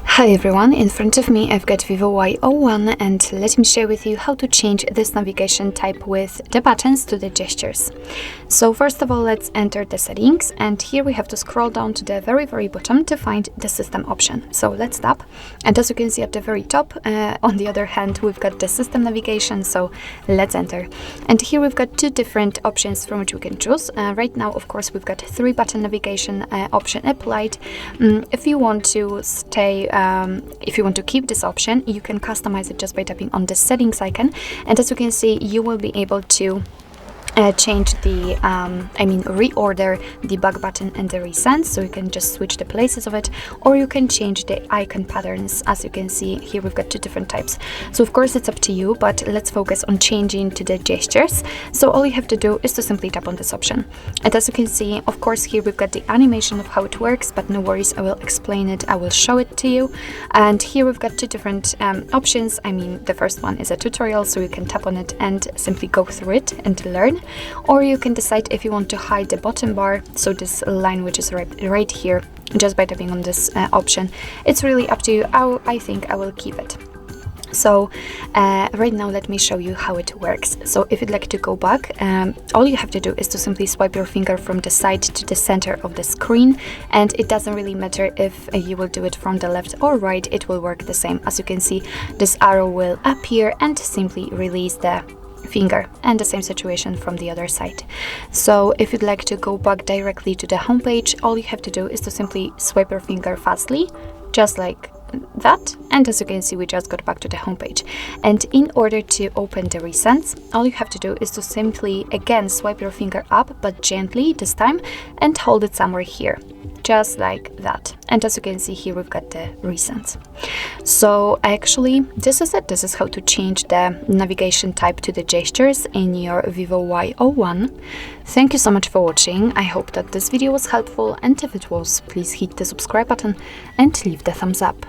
Hi everyone, in front of me I've got VIVO Y01 and let me share with you how to change this navigation type with the buttons to the gestures. So first of all, let's enter the settings, and here we have to scroll down to the very bottom to find the system option. So let's tap, and as you can see at the very top, on the other hand, we've got the system navigation, so let's enter. And here we've got two different options from which we can choose. Right now, of course, we've got 3-button navigation option applied. If you want to if you want to keep this option, you can customize it just by tapping on the settings icon, and as you can see, you will be able to change the reorder the back button and the resend, so you can just switch the places of it, or you can change the icon patterns. As you can see here, we've got two different types, so of course it's up to you, but let's focus on changing to the gestures. So all you have to do is to simply tap on this option, and as you can see, of course, here we've got the animation of how it works, but no worries, I will explain it, I will show it to you. And here we've got two different options. The first one is a tutorial, so you can tap on it and simply go through it and learn. Or you can decide if you want to hide the bottom bar, so this line which is right here, just by tapping on this option. It's really up to you. I think I will keep it. So right now let me show you how it works. So if you'd like to go back, all you have to do is to simply swipe your finger from the side to the center of the screen, and it doesn't really matter if you will do it from the left or right, it will work the same. As you can see, this arrow will appear and simply release the finger, and the same situation from the other side. So if you'd like to go back directly to the home page, all you have to do is to simply swipe your finger fastly, just like that, and as you can see, we just got back to the home page. And in order to open the recents, all you have to do is to simply again swipe your finger up, but gently this time, and hold it somewhere here, just like that. And as you can see here, we've got the recents. So actually, this is it. This is how to change the navigation type to the gestures in your VIVO Y01. Thank you so much for watching. I hope that this video was helpful, and if it was, please hit the subscribe button and leave the thumbs up.